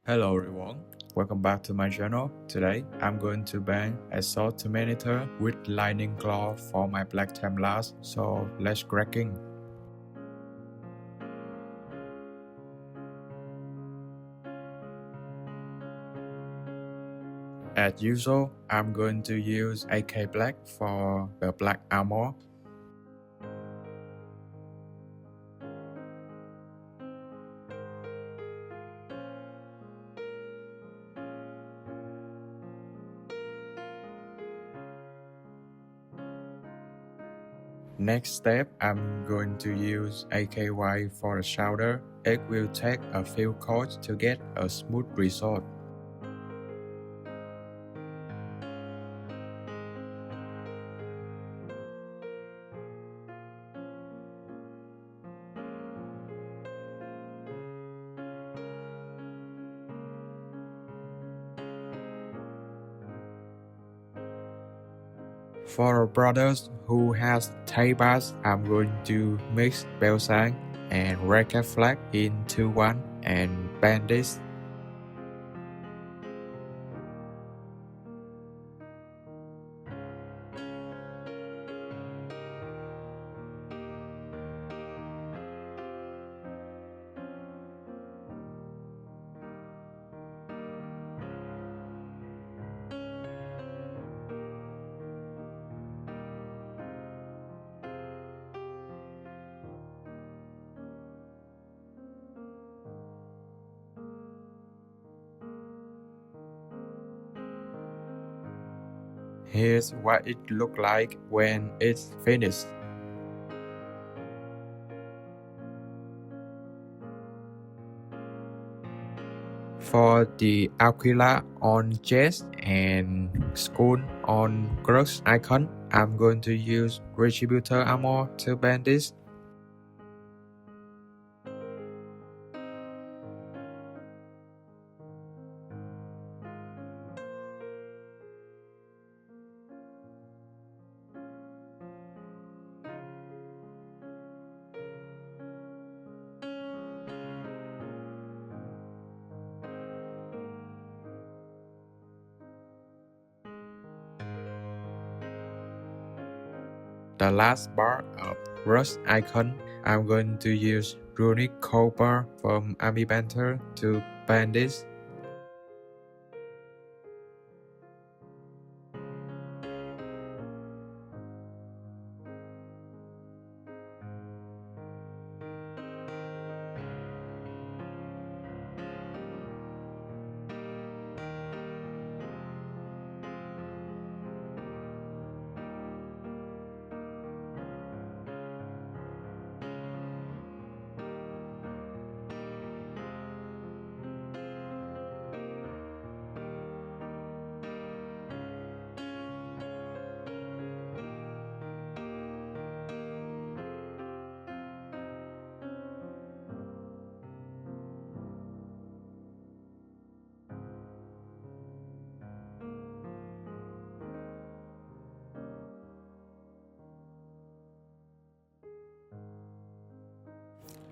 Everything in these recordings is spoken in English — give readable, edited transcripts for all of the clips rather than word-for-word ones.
Hello everyone, welcome back to my channel. Today I'm going to bend a sword Terminator with lightning claw for my black Templars, so let's cracking. As usual, I'm going to use AK Black for the black armor. Next step, I'm going to use AK White for the shoulder. It will take a few coats to get a smooth result. For brothers who has tailbars, I'm going to mix Belsang and Red Cat Flag into one and bend this. Here's what it looks like when it's finished. For the Aquila on chest and Skull on Crux icon, I'm going to use Retributor armor to bend this. The last bar of Rust icon, I'm going to use Runic Copper from Army Banter to bend this.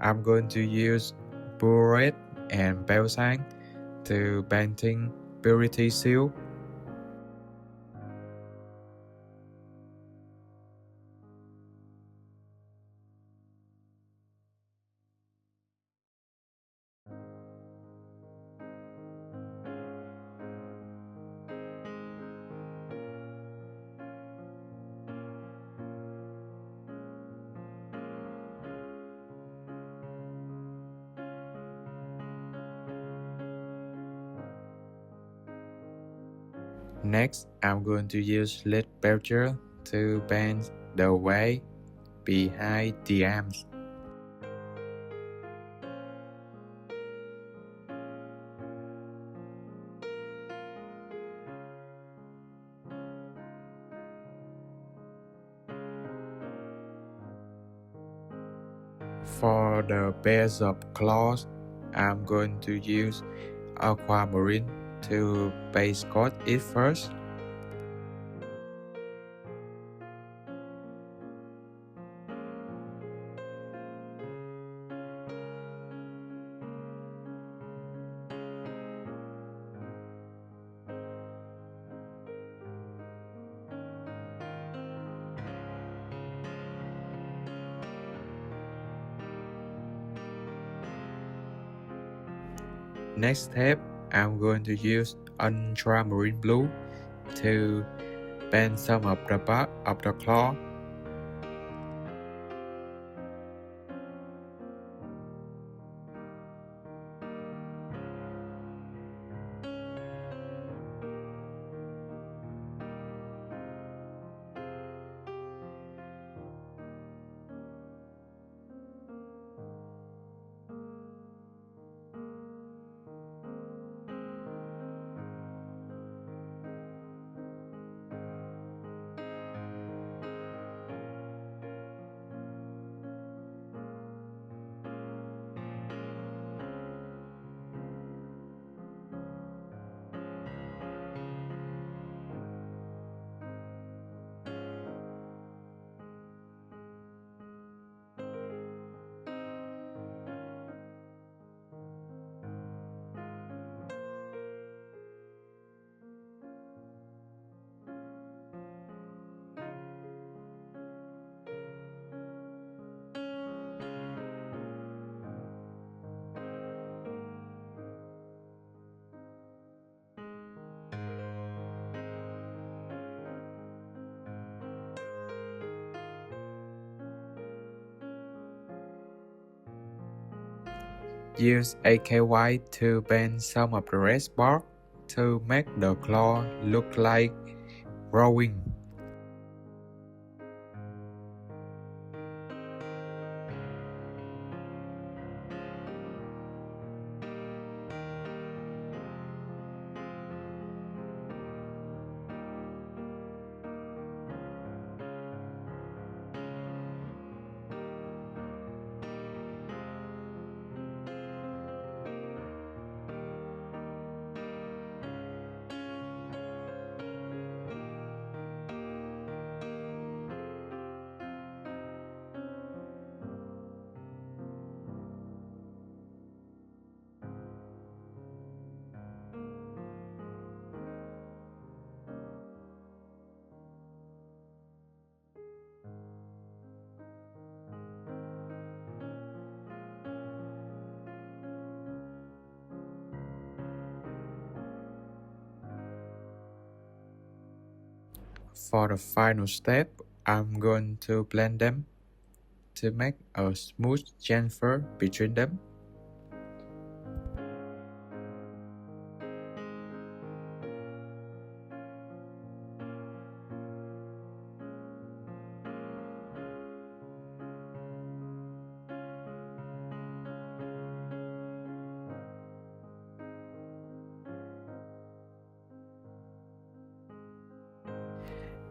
I'm going to use Burret and Belsang to bending Purity Seal. Next, I'm going to use Lead Belcher to bend the way behind the arms. For the base of claws, I'm going to use Aquamarine to base coat it first. Next step, I'm going to use ultramarine blue to paint some of the back of the claw. Use AK white to paint some of the red bark to make the claw look like growing. For the final step, I'm going to blend them to make a smooth transfer between them.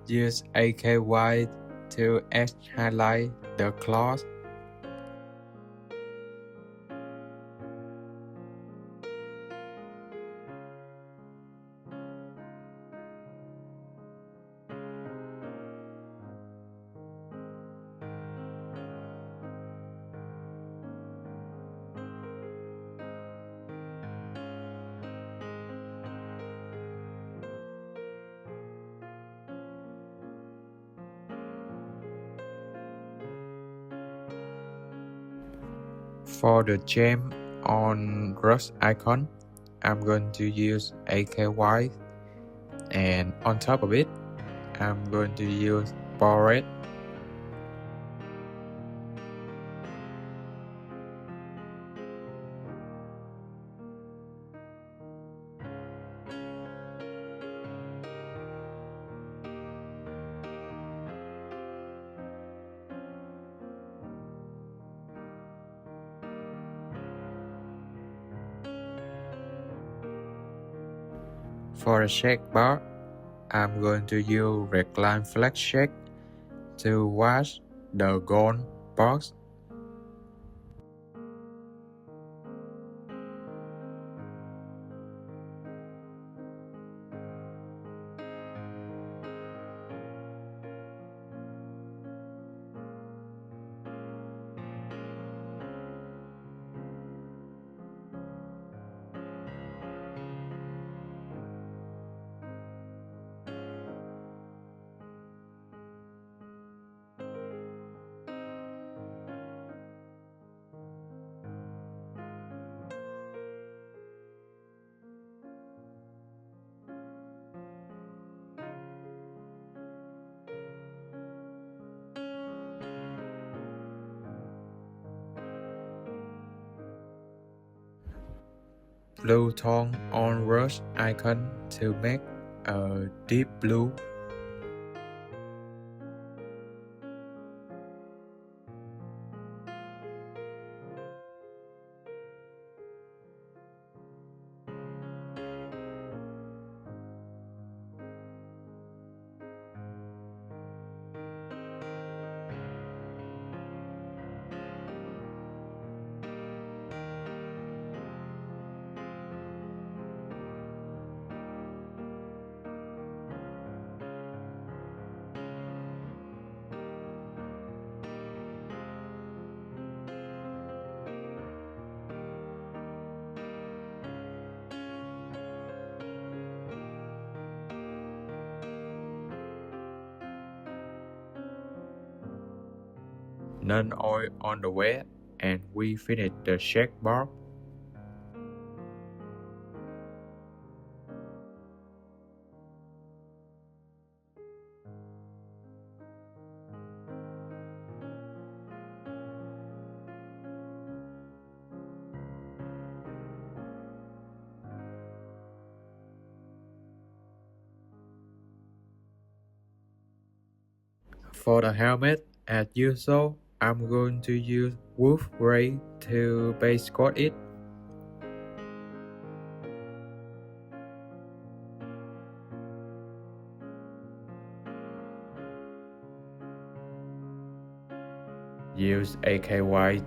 Use AK white to edge highlight the claws. For the gem on Rust icon, I'm going to use AK white, and on top of it, I'm going to use Bored. For the shake bar, I'm going to use Recline Flex Shake to wash the gold box. blue tone on brush icon to make a deep blue. None oil on the wet, and we finish the shake bar. For the helmet, as usual, I'm going to use wolf gray to base coat it. Use AK white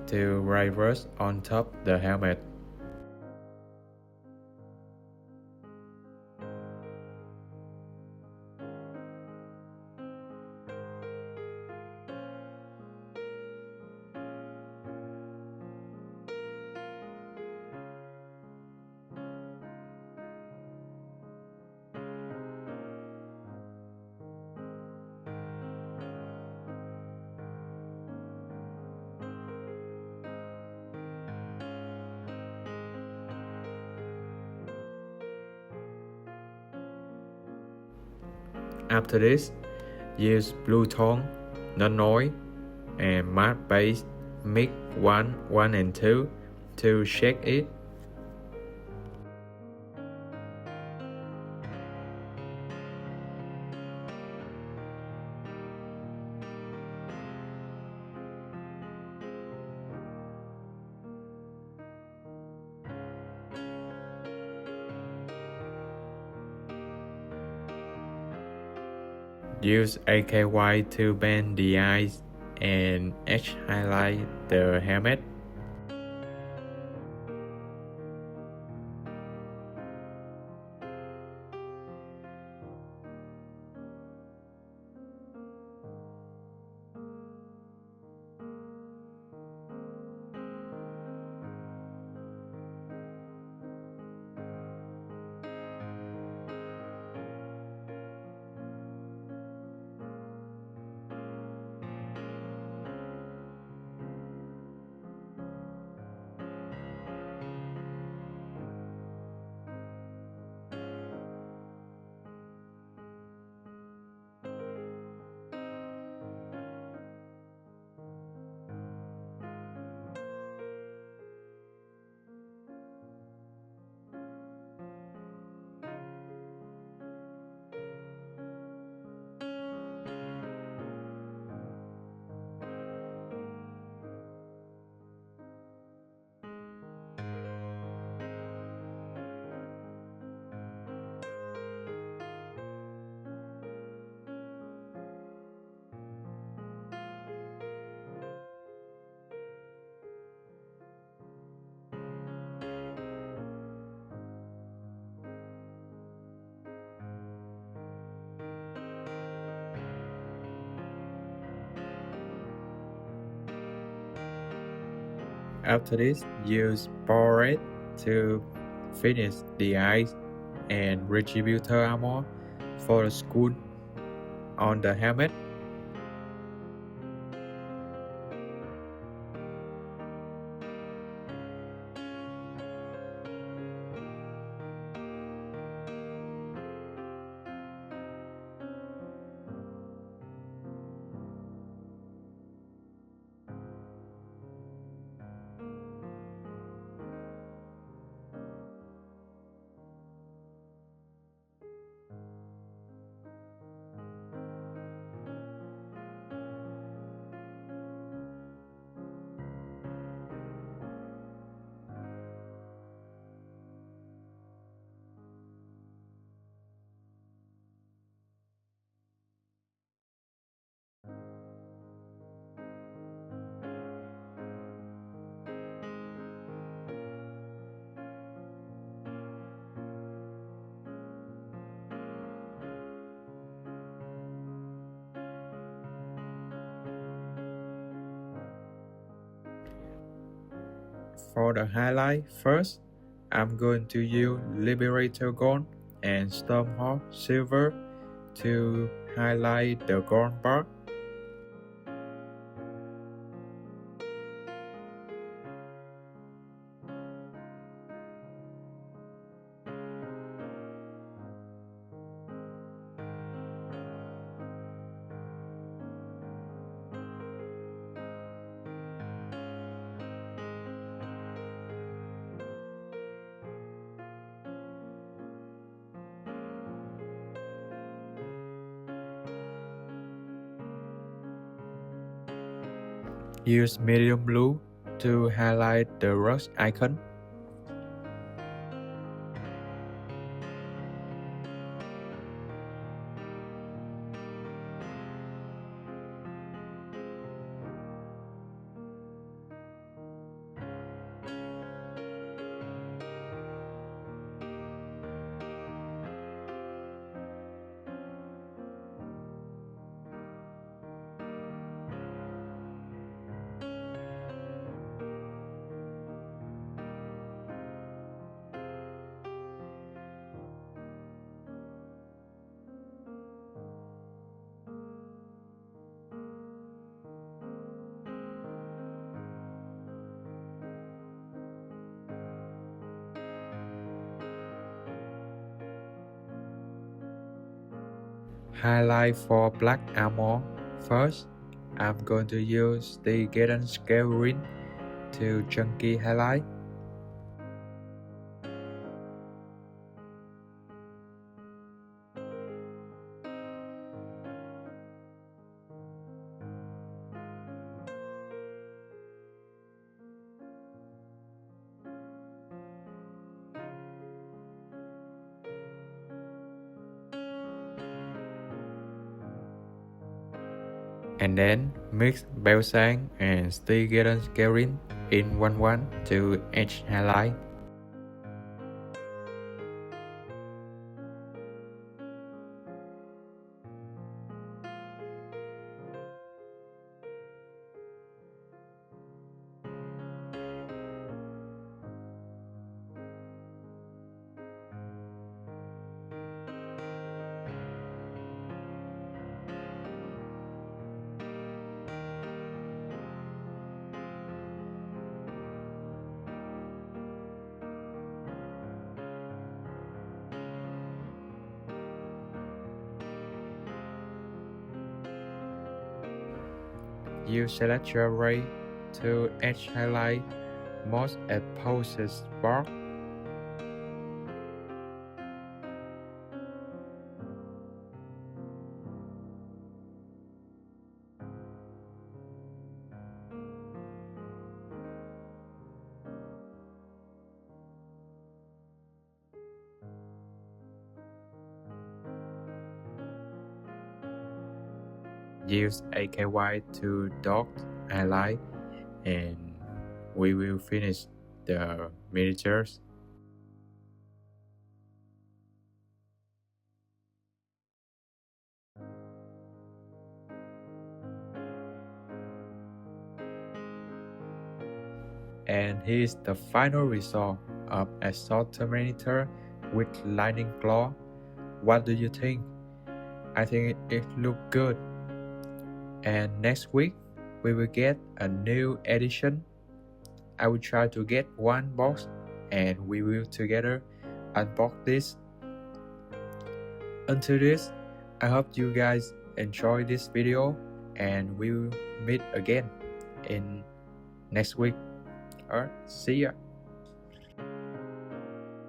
to reverse on top the helmet. After this, use blue tone, non-oil, and matte base mix 1 and 2 to shake it. Use AKY to bend the eyes and edge highlight the helmet. After this, use Bored to finish the eyes and Retributor armor for the skull on the helmet. For the highlight, first, I'm going to use Liberator Gold and Stormhawk Silver to highlight the gold part. Use medium blue to highlight the rocks icon. Highlight for black armor. First, I'm going to use the Geddon Scale Ring to chunky highlight. And then mix Belsang and Stegeddon Scaring in 1-1 to edge highlight. Use Celestial Ray to edge highlight most opposed spark. Use AKY to dot highlight, and we will finish the miniatures. And here's the final result of Assault Terminator with Lightning Claw. What do you think? I think it looked good. And next week, we will get a new edition. I will try to get one box and we will together unbox this. Until this, I hope you guys enjoy this video and we will meet again in next week. Alright, see ya.